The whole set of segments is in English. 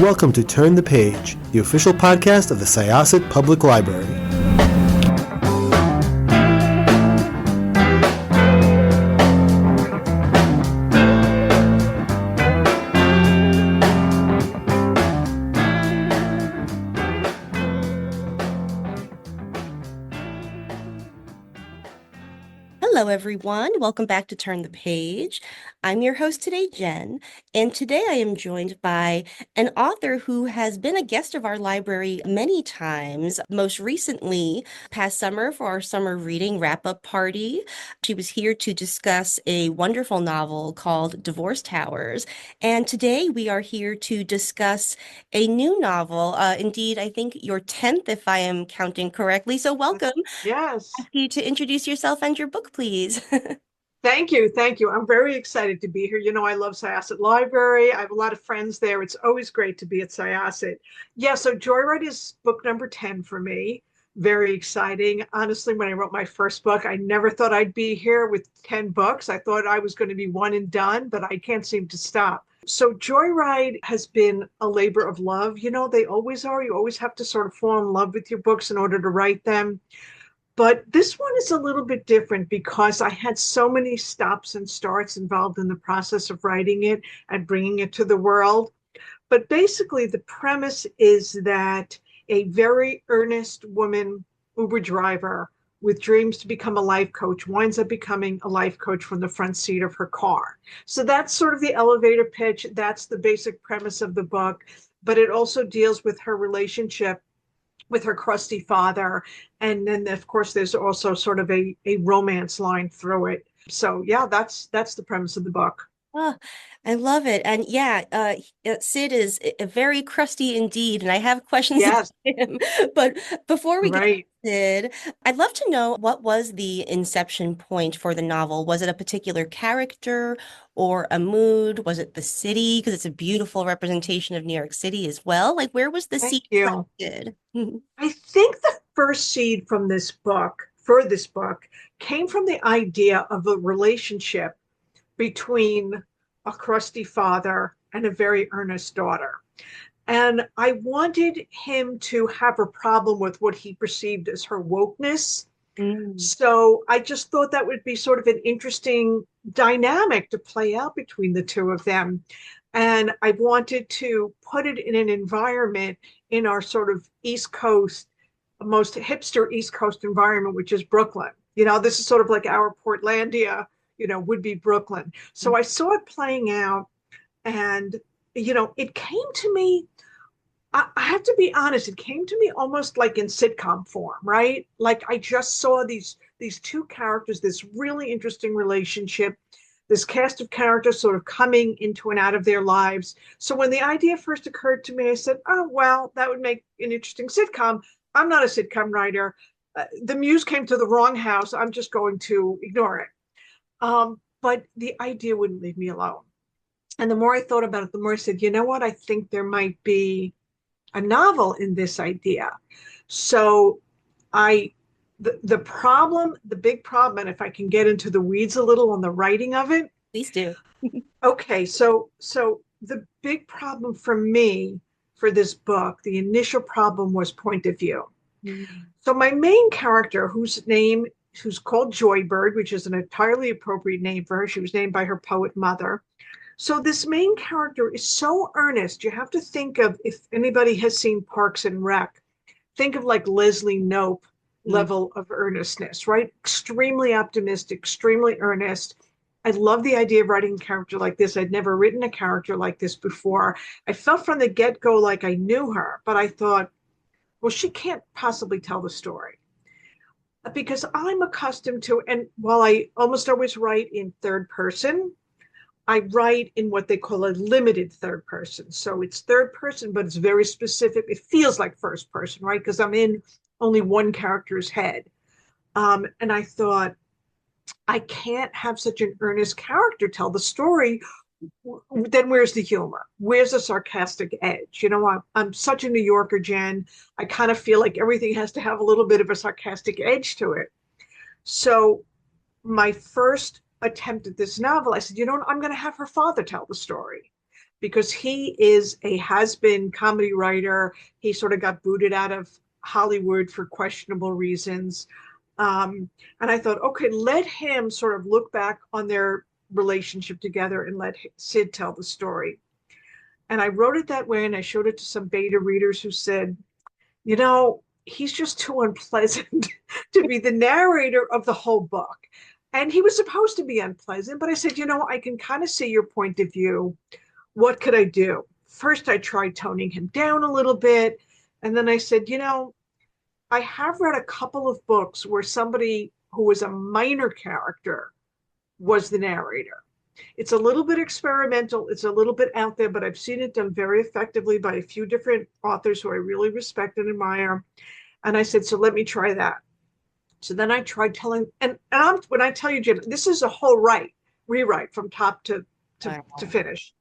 welcome to Turn the Page, the official podcast of the Syosset Public Library. Hello, everyone. Welcome back to Turn the Page. I'm your host today, Jen, and today I am joined by an author who has been a guest of our library many times, most recently past summer for our summer reading wrap-up party. She was here to discuss a wonderful novel called Divorce Towers, and today we are here to discuss a new novel, indeed, I think your 10th, if I am counting correctly. So welcome. Yes. Ask you to introduce yourself and your book, please. Thank you. Thank you. I'm very excited to be here. You know, I love Syosset Library. I have a lot of friends there. It's always great to be at Syosset. Yeah, so Joyride is book number 10 for me. Very exciting. Honestly, when I wrote my first book, I never thought I'd be here with 10 books. I thought I was going to be one and done, but I can't seem to stop. So Joyride has been a labor of love. You know, they always are. You always have to sort of fall in love with your books in order to write them. But this one is a little bit different because I had so many stops and starts involved in the process of writing it and bringing it to the world. But basically, the premise is that a very earnest woman, Uber driver, with dreams to become a life coach, winds up becoming a life coach from the front seat of her car. So that's sort of the elevator pitch. That's the basic premise of the book. But it also deals with her relationship with her crusty father. And then, of course, there's also sort of a romance line through it. So, yeah, that's the premise of the book. Oh, I love it. And yeah, Sid is very crusty indeed, and I have questions about Yes, him. But before we get right. started, I'd love to know what was the inception point for the novel? Was it a particular character or a mood? Was it the city? Because it's a beautiful representation of New York City as well. Like, where was the Thank seed you. planted? I think the first seed from this book, for this book, came from the idea of a relationship between a crusty father and a very earnest daughter. And I wanted him to have a problem with what he perceived as her wokeness. Mm. So I just thought that would be sort of an interesting dynamic to play out between the two of them. And I wanted to put it in an environment in our sort of East Coast, most hipster East Coast environment, which is Brooklyn. You know, this is sort of like our Portlandia, would be Brooklyn. So I saw it playing out and, it came to me, I have to be honest, it came to me almost like in sitcom form, right? Like I just saw these two characters, this really interesting relationship, this cast of characters sort of coming into and out of their lives. So when the idea first occurred to me, I said, oh, well, that would make an interesting sitcom. I'm not a sitcom writer. The muse came to the wrong house. I'm just going to ignore it. But the idea wouldn't leave me alone. And the more I thought about it, the more I said, you know what? I think there might be a novel in this idea. So I the problem, the big problem, and if I can get into the weeds a little on the writing of it. Please do. Okay, so the big problem for me for this book, the initial problem was point of view. Mm. So my main character, who's called Joybird, which is an entirely appropriate name for her. She was named by her poet mother. So this main character is so earnest. You have to think of, if anybody has seen Parks and Rec, think of like Leslie Knope Mm. level of earnestness, right? Extremely optimistic, extremely earnest. I love the idea of writing a character like this. I'd never written a character like this before. I felt from the get-go like I knew her, but I thought, well, she can't possibly tell the story because I'm accustomed to, and while I almost always write in third person, I write in what they call a limited third person. So it's third person, but it's very specific. It feels like first person, right? Because I'm in only one character's head. And I thought, I can't have such an earnest character tell the story. Then where's the humor? Where's the sarcastic edge? I'm such a New Yorker, Jen. I kind of feel like everything has to have a little bit of a sarcastic edge to it. So my first attempt at this novel, I said, I'm going to have her father tell the story because he is a has-been comedy writer. He sort of got booted out of Hollywood for questionable reasons. And I thought, okay, let him sort of look back on their relationship together and let Sid tell the story. And I wrote it that way, and I showed it to some beta readers who said, he's just too unpleasant to be the narrator of the whole book. And he was supposed to be unpleasant, but I said, I can kind of see your point of view. What could I do? First, I tried toning him down a little bit. And then I said, I have read a couple of books where somebody who was a minor character was the narrator. It's a little bit experimental. It's a little bit out there, but I've seen it done very effectively by a few different authors who I really respect and admire. And I said, so let me try that. So then I tried telling, when I tell you, Jim, this is a whole rewrite from top to finish.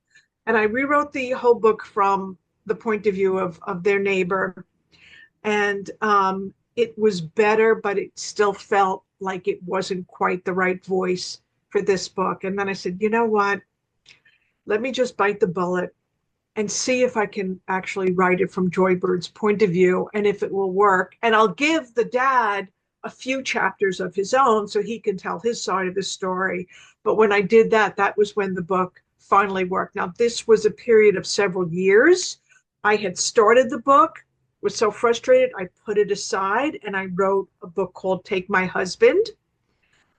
And I rewrote the whole book from the point of view of their neighbor. And it was better, but it still felt like it wasn't quite the right voice for this book. And then I said, you know what? Let me just bite the bullet and see if I can actually write it from Joybird's point of view and if it will work. And I'll give the dad a few chapters of his own so he can tell his side of the story. But when I did that, that was when the book finally worked. Now, this was a period of several years. I had started the book, was so frustrated, I put it aside, and I wrote a book called Take My Husband.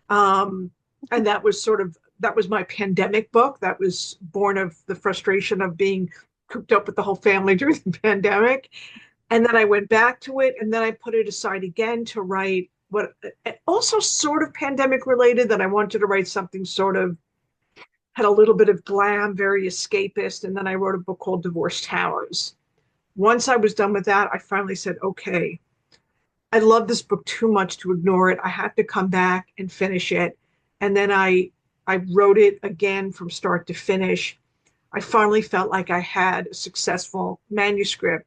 And that was my pandemic book. That was born of the frustration of being cooped up with the whole family during the pandemic. And then I went back to it, and then I put it aside again to write what also sort of pandemic related, that I wanted to write something sort of had a little bit of glam, very escapist. And then I wrote a book called Divorce Towers. Once I was done with that, I finally said, okay, I love this book too much to ignore it. I have to come back and finish it. And then I wrote it again from start to finish. I finally felt like I had a successful manuscript.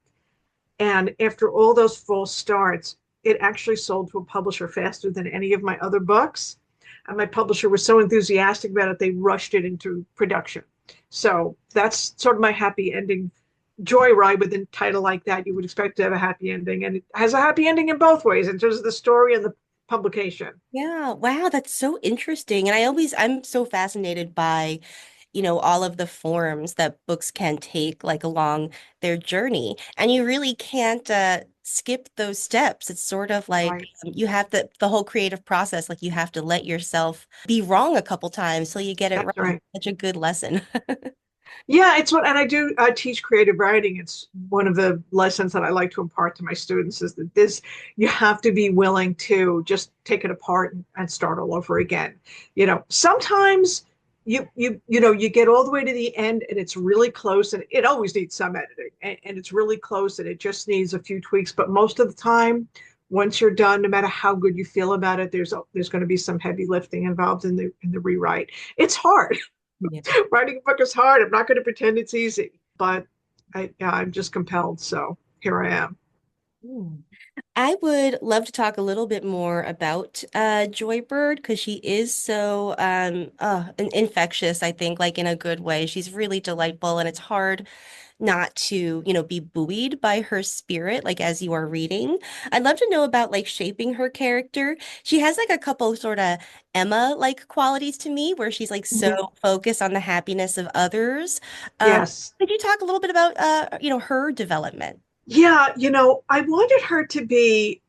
And after all those false starts, it actually sold to a publisher faster than any of my other books. And my publisher was so enthusiastic about it, they rushed it into production. So that's sort of my happy ending. Joyride, with a title like that, you would expect to have a happy ending. And it has a happy ending in both ways, in terms of the story and the publication. Yeah, wow, that's so interesting. And I'm so fascinated by, all of the forms that books can take like along their journey. And you really can't skip those steps. It's sort of like Right. you have the whole creative process, like you have to let yourself be wrong a couple times till you get it That's right. right. Such a good lesson. Yeah, and I do teach creative writing. It's one of the lessons that I like to impart to my students is that you have to be willing to just take it apart and start all over again. Sometimes you get all the way to the end and it's really close, and it always needs some editing, and it's really close and it just needs a few tweaks. But most of the time, once you're done, no matter how good you feel about it, there's going to be some heavy lifting involved in the rewrite. It's hard. Yeah. Writing a book is hard. I'm not going to pretend it's easy, but I'm just compelled. So here I am. Hmm. I would love to talk a little bit more about Joybird because she is so infectious, I think, like in a good way. She's really delightful, and it's hard not to, be buoyed by her spirit, like as you are reading. I'd love to know about like shaping her character. She has like a couple sort of Emma-like qualities to me where she's like so Mhm. focused on the happiness of others. Um, Yes. could you talk a little bit about her development? Yeah, I wanted her to be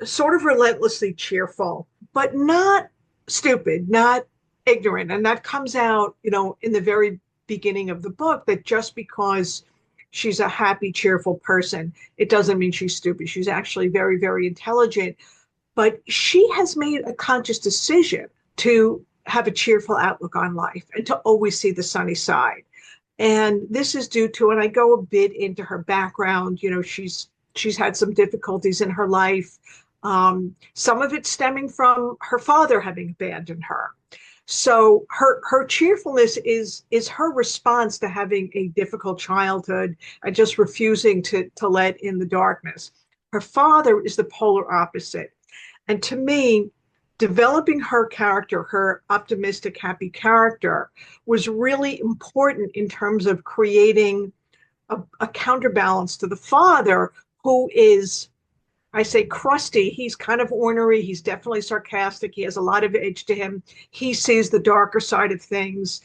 sort of relentlessly cheerful, but not stupid, not ignorant. And that comes out, in the very beginning of the book, that just because she's a happy, cheerful person, it doesn't mean she's stupid. She's actually very, very intelligent. But she has made a conscious decision to have a cheerful outlook on life and to always see the sunny side. And this is due to, and I go a bit into her background. She's had some difficulties in her life. Some of it stemming from her father having abandoned her. So her cheerfulness is her response to having a difficult childhood and just refusing to let in the darkness. Her father is the polar opposite. And to me, developing her character, her optimistic, happy character, was really important in terms of creating a counterbalance to the father, who is, I say, crusty. He's kind of ornery. He's definitely sarcastic. He has a lot of edge to him. He sees the darker side of things.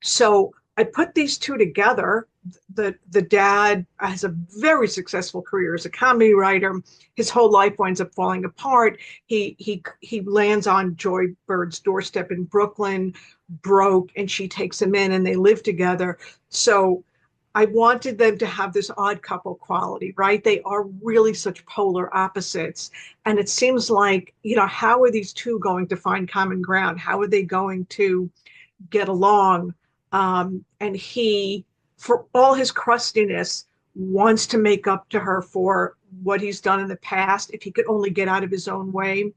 So I put these two together. The dad has a very successful career as a comedy writer. His whole life winds up falling apart. He lands on Joy Bird's doorstep in Brooklyn, broke, and she takes him in, and they live together. So I wanted them to have this odd couple quality, right? They are really such polar opposites. And it seems like, how are these two going to find common ground? How are they going to get along? And he, for all his crustiness, wants to make up to her for what he's done in the past, if he could only get out of his own way.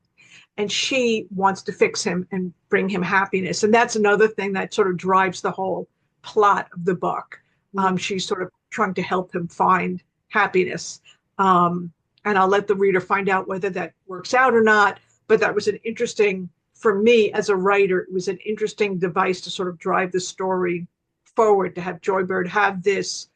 And she wants to fix him and bring him happiness. And that's another thing that sort of drives the whole plot of the book. She's sort of trying to help him find happiness. And I'll let the reader find out whether that works out or not. But that was an interesting, for me as a writer, it was an interesting device to sort of drive the story forward, to have Joybird have this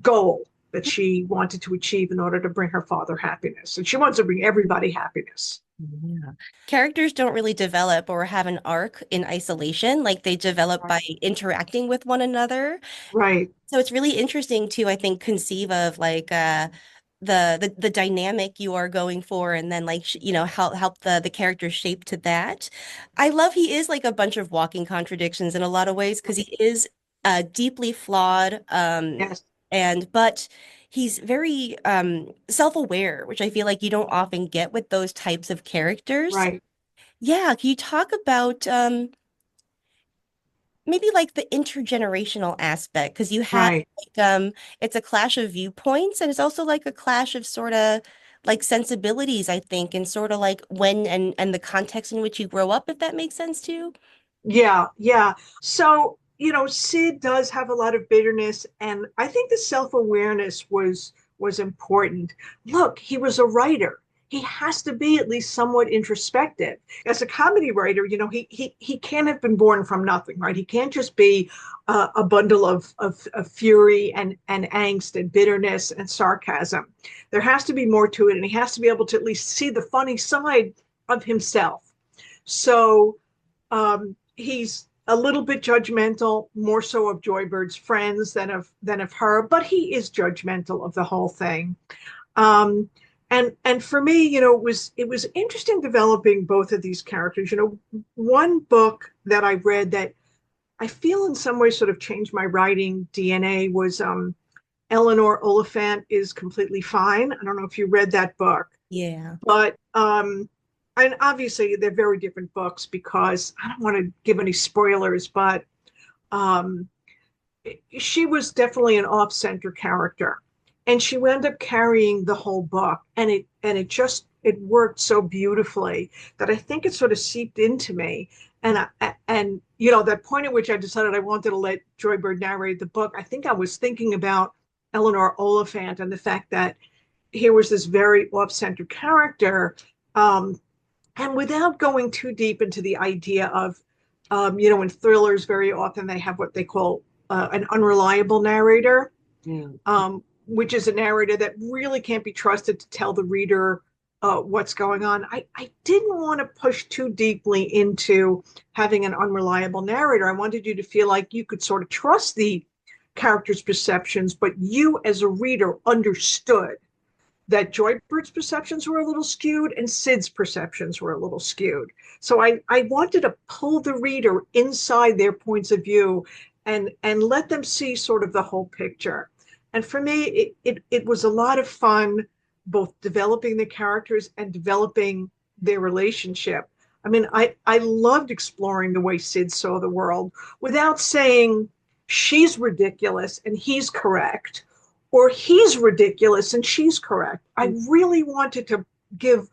goal that she wanted to achieve in order to bring her father happiness. And she wants to bring everybody happiness. Yeah. Characters don't really develop or have an arc in isolation. Like they develop by interacting with one another. Right. So it's really interesting to, I think, conceive of like the dynamic you are going for, and then like help the character shape to that. I love he is like a bunch of walking contradictions in a lot of ways because he is deeply flawed, Yes. and but he's very self-aware, which I feel like you don't often get with those types of characters. Right. Yeah, can you talk about maybe like the intergenerational aspect? Because you have Right. like it's a clash of viewpoints, and it's also like a clash of sort of like sensibilities, I think, and sort of like when and the context in which you grow up, if that makes sense too. Yeah, yeah. So, Sid does have a lot of bitterness, and I think the self-awareness was important. Look, he was a writer. He has to be at least somewhat introspective. As a comedy writer, he can't have been born from nothing, right? He can't just be a bundle of fury and angst and bitterness and sarcasm. There has to be more to it, and he has to be able to at least see the funny side of himself. So he's a little bit judgmental, more so of Joybird's friends than of her, but he is judgmental of the whole thing. And for me, it was interesting developing both of these characters. One book that I read that I feel in some ways sort of changed my writing DNA was Eleanor Oliphant is Completely Fine. I don't know if you read that book. Yeah. But and obviously they're very different books, because I don't want to give any spoilers, but um, she was definitely an off-center character, and she wound up carrying the whole book, and it worked so beautifully that I think it sort of seeped into me. And that point at which I decided I wanted to let Joybird narrate the book, I think I was thinking about Eleanor Oliphant and the fact that here was this very off-center character, and without going too deep into the idea of, in thrillers, very often they have what they call an unreliable narrator, which is a narrator that really can't be trusted to tell the reader what's going on. I didn't want to push too deeply into having an unreliable narrator. I wanted you to feel like you could sort of trust the character's perceptions, but you as a reader understood that Joybird's perceptions were a little skewed and Sid's perceptions were a little skewed. So I wanted to pull the reader inside their points of view and let them see sort of the whole picture. And for me, it was a lot of fun, both developing the characters and developing their relationship. I mean, I loved exploring the way Sid saw the world without saying she's ridiculous and he's correct, or he's ridiculous and she's correct. I really wanted to give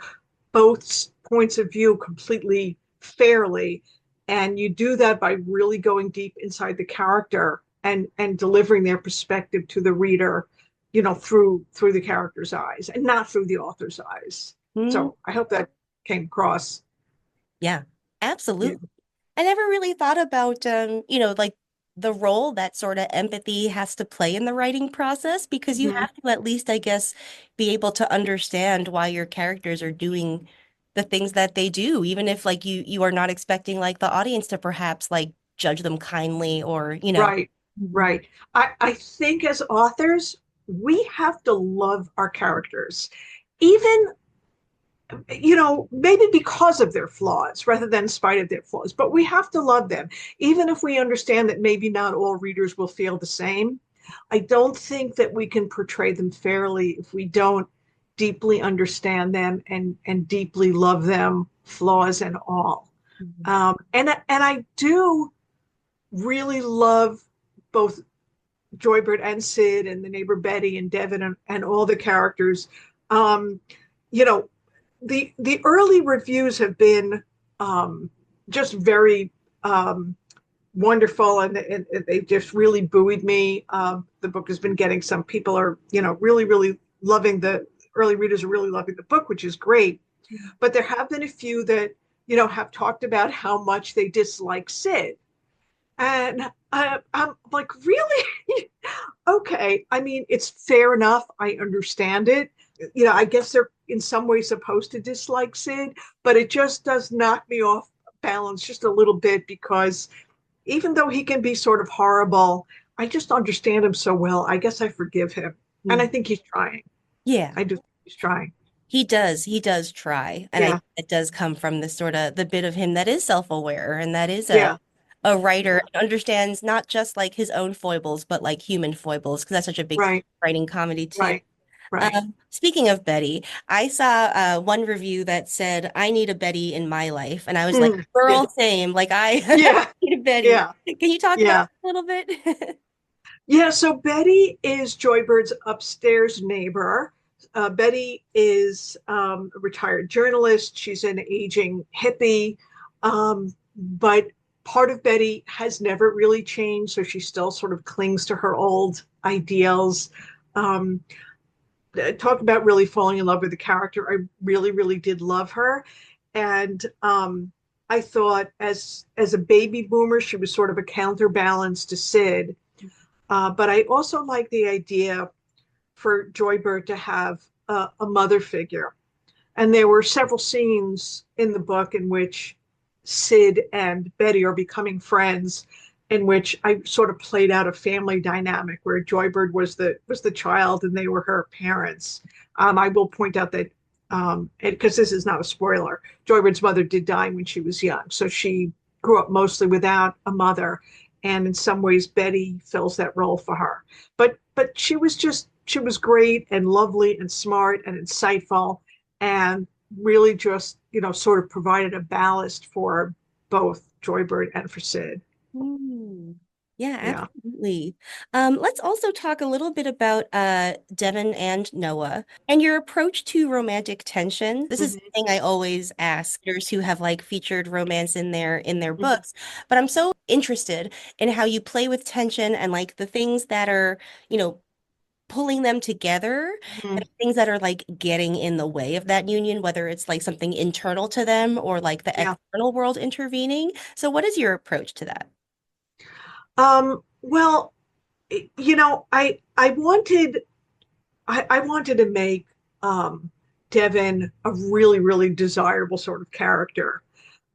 both points of view completely fairly. And you do that by really going deep inside the character and delivering their perspective to the reader, through the character's eyes and not through the author's eyes. Mm. So I hope that came across. Yeah, Yeah. absolutely. I never really thought about, like the role that sort of empathy has to play in the writing process because you Mhm. have to at least, I guess, be able to understand why your characters are doing the things that they do, even if like you are not expecting like the audience to perhaps like judge them kindly or, you know. Right, Mhm. right. I think as authors, we have to love our characters, even, maybe because of their flaws rather than in spite of their flaws, but we have to love them, even if we understand that maybe not all readers will feel the same. I don't think that we can portray them fairly if we don't deeply understand them and deeply love them, flaws and all. Mhm. And I do really love both Joybird and Sid and the neighbor Betty and Devin and all the characters. Um, you know, the early reviews have been just very wonderful, and they just really buoyed me. The book has been getting some people are really really loving the early readers are really loving the book, which is great. But there have been a few that have talked about how much they dislike Sid, and I'm like, really? Okay. I mean, it's fair enough. I understand it. I guess they're in some way supposed to dislike Sid, but it just does knock me off balance just a little bit because even though he can be sort of horrible, I just understand him so well. I guess I forgive him. And I Mhm. think he's trying. Yeah. I do think he's trying. He does try. And I Yeah. think it does come from this sort of the bit of him that is self-aware and that is Yeah. a writer Yeah. and understands not just like his own foibles, but like human foibles, because that's such a big Right. writing comedy too. Right. Right. Speaking of Betty, I saw one review that said, I need a Betty in my life. And I was like, Mm. Yeah. girl, same. Like I Yeah. need a Betty. Yeah. Can you talk about Yeah. it a little bit? Yeah, so Betty is Joybird's upstairs neighbor. Betty is a retired journalist. She's an aging hippie, but part of Betty has never really changed, so she still sort of clings to her old ideals. Um, Talk about really falling in love with the character. I really, really did love her, and I thought as a baby boomer, she was sort of a counterbalance to Sid, but I also like the idea for Joybird to have a mother figure. And there were several scenes in the book in which Sid and Betty are becoming friends, in which I sort of played out a family dynamic where Joybird was the child and they were her parents. I will point out that because this is not a spoiler, Joybird's mother did die when she was young, so she grew up mostly without a mother, and in some ways Betty fills that role for her. But she was great and lovely and smart and insightful, and really just sort of provided a ballast for both Joybird and for Sid. Hmm. Yeah, Yeah. absolutely. Let's also talk a little bit about Devin and Noah and your approach to romantic tension. This is Mhm. something I always ask readers who have like featured romance in their Mhm. books, but I'm so interested in how you play with tension and like the things that are, you know, pulling them together Mhm. and things that are like getting in the way of that union, whether it's like something internal to them or like the Yeah. external world intervening. So what is your approach to that? Well, I wanted to make Devin a really, really desirable sort of character.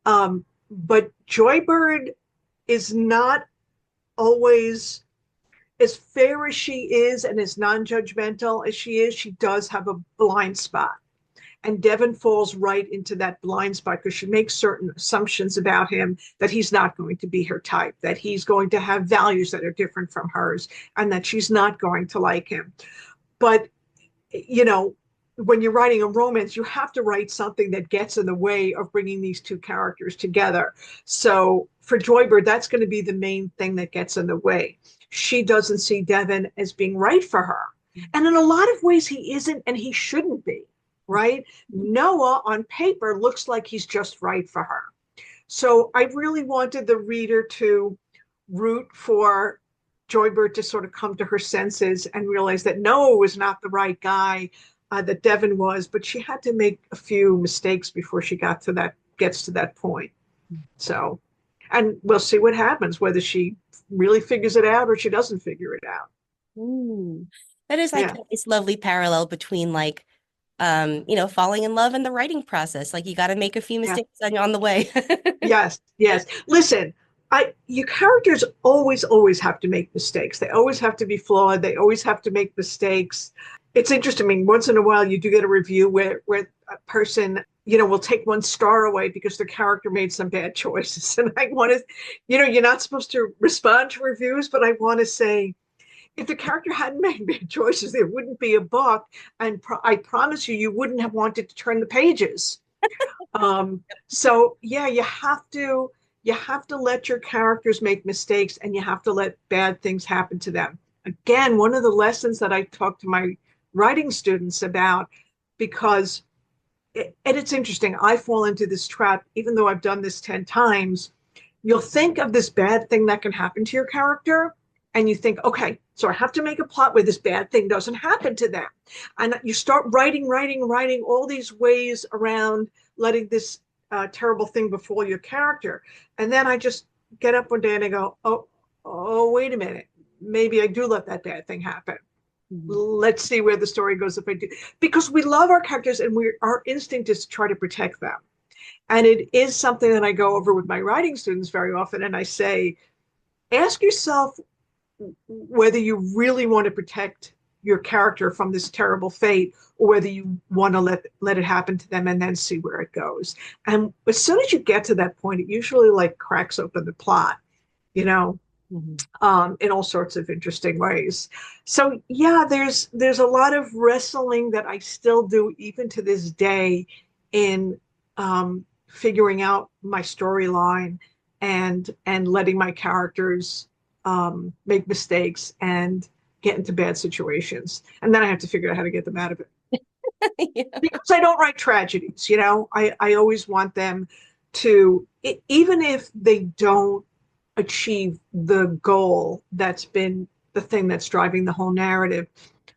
But Joybird is not always as fair as she is and as non-judgmental as she is. She does have a blind spot. And Devin falls right into that blind spot because she makes certain assumptions about him that he's not going to be her type, that he's going to have values that are different from hers, and that she's not going to like him. But you know, when you're writing a romance, you have to write something that gets in the way of bringing these two characters together. So for Joybird, that's going to be the main thing that gets in the way. She doesn't see Devin as being right for her. And in a lot of ways, he isn't, and he shouldn't be, right? Noah on paper looks like he's just right for her. So I really wanted the reader to root for Joybird to sort of come to her senses and realize that Noah was not the right guy, that Devin was, but she had to make a few mistakes before she got to gets to that point. So, and we'll see what happens, whether she really figures it out or she doesn't figure it out. Ooh. That is like Yeah. this lovely parallel between like falling in love and the writing process. Like you got to make a few Yeah. mistakes on the way. Yes. Yes. Listen, your characters always have to make mistakes. They always have to be flawed. They always have to make mistakes. It's interesting. I mean, once in a while you do get a review where a person, will take 1 star away because the character made some bad choices. And I want to, you're not supposed to respond to reviews, but I want to say, if the character hadn't made bad choices, there wouldn't be a book. And I promise you, you wouldn't have wanted to turn the pages. So yeah, you have to let your characters make mistakes, and you have to let bad things happen to them. Again, one of the lessons that I talk to my writing students about, because and it's interesting, I fall into this trap, even though I've done this 10 times. You'll think of this bad thing that can happen to your character, and you think, okay, so I have to make a plot where this bad thing doesn't happen to them. And you start writing all these ways around letting this terrible thing befall your character. And then I just get up one day and I go, oh, wait a minute. Maybe I do let that bad thing happen. Mhm. Let's see where the story goes if I do. Because we love our characters, and our instinct is to try to protect them. And it is something that I go over with my writing students very often. And I say, ask yourself whether you really want to protect your character from this terrible fate, or whether you want to let it happen to them and then see where it goes. And as soon as you get to that point, it usually like cracks open the plot, you know, Mhm. in all sorts of interesting ways. So yeah, there's a lot of wrestling that I still do even to this day in figuring out my storyline, and letting my characters make mistakes and get into bad situations, and then I have to figure out how to get them out of it. Yeah. Because I don't write tragedies, I always want them to, even if they don't achieve the goal that's been the thing that's driving the whole narrative,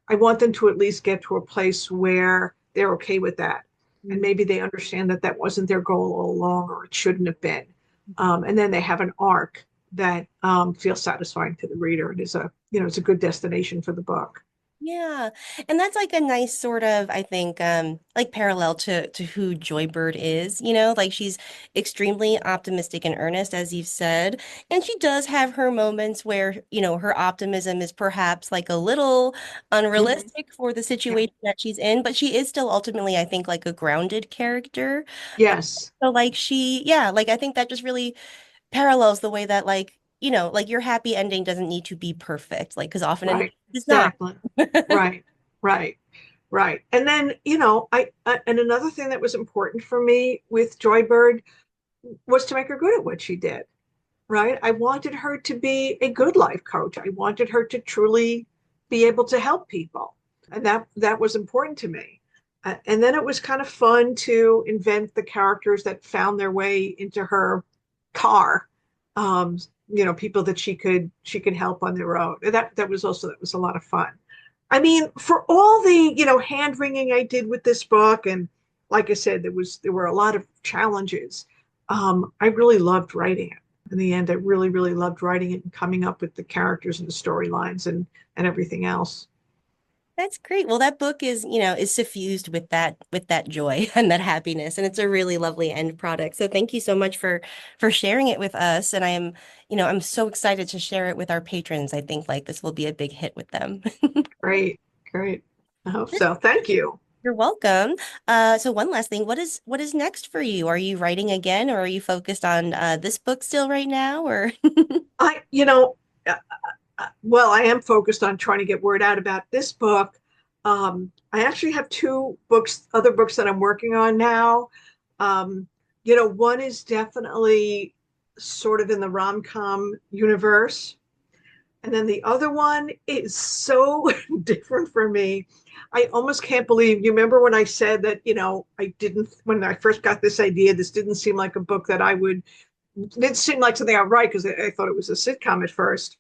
I want them to at least get to a place where they're okay with that. And maybe they understand that that wasn't their goal all along, or it shouldn't have been. And then they have an arc that feels satisfying to the reader, and it's a good destination for the book. Yeah. And that's like a nice sort of, I think, like parallel to who Joybird is, like she's extremely optimistic and earnest, as you've said. And she does have her moments where, her optimism is perhaps like a little Mhm. unrealistic for the Yeah. situation that she's in, but she is still ultimately, I think, like a grounded character. Yes. So like yeah, like I think that just really parallels the way that like, like your happy ending doesn't need to be perfect, like because often in Right. it's not. Exactly. Right. Right. Right. And then, and another thing that was important for me with Joybird was to make her good at what she did. Right. I wanted her to be a good life coach. I wanted her to truly be able to help people. And that was important to me. And then it was kind of fun to invent the characters that found their way into her car. Um, People that she could help on their own. And that was a lot of fun. I mean, for all the, hand wringing I did with this book, and like I said, there were a lot of challenges. I really loved writing it. In the end, I really, really loved writing it and coming up with the characters and the storylines and everything else. That's great. Well, that book is suffused with that joy and that happiness, and it's a really lovely end product. So thank you so much for sharing it with us. And I'm so excited to share it with our patrons. I think like this will be a big hit with them. Great, great. I hope so. Thank you. You're welcome. So one last thing, what is next for you? Are you writing again, or are you focused on this book still right now, or I, uh, well, I am focused on trying to get word out about this book. I actually have other books that I'm working on now. Um, one is definitely sort of in the rom-com universe. And then the other one is so different for me. I almost can't believe, you remember when I said that, when I first got this idea, this didn't seem like a book that it didn't seem like something I'd write, because I thought it was a sitcom at first.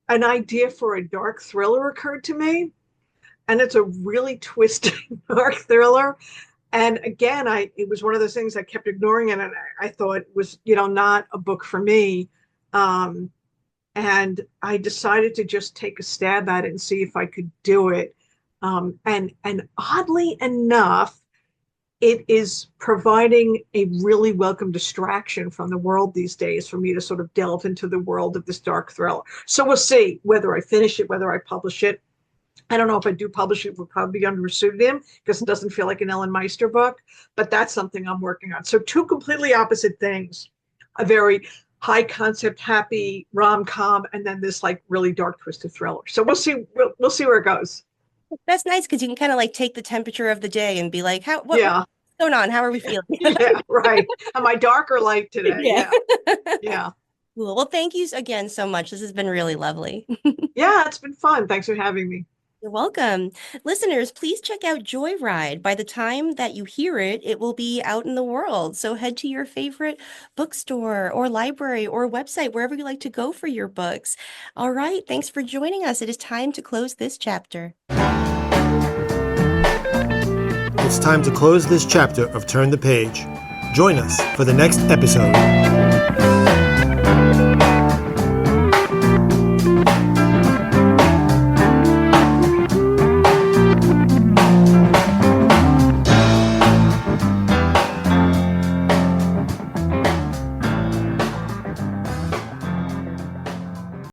An idea for a dark thriller occurred to me, and it's a really twisted dark thriller. And again, it was one of those things I kept ignoring it, and I thought it was, you know, not a book for me. Um, and I decided to just take a stab at it and see if I could do it. And oddly enough, it is providing a really welcome distraction from the world these days for me to sort of delve into the world of this dark thriller. So we'll see whether I finish it, whether I publish it. I don't know if I do publish it, it will probably be under a pseudonym because it doesn't feel like an Ellen Meister book, but that's something I'm working on. So two completely opposite things, a very high concept, happy rom-com, and then this like really dark twisted thriller. So we'll see. We'll see where it goes. That's nice because you can kind of like take the temperature of the day and be like, what's Yeah. going on? How are we feeling? Yeah, right. Am I dark or light today? Yeah. Yeah. Cool. Well, thank you again so much. This has been really lovely. Yeah, it's been fun. Thanks for having me. You're welcome. Listeners, please check out Joyride. By the time that you hear it, it will be out in the world. So head to your favorite bookstore or library or website, wherever you like to go for your books. All right. Thanks for joining us. It is time to close this chapter. It's time to close this chapter of Turn the Page. Join us for the next episode.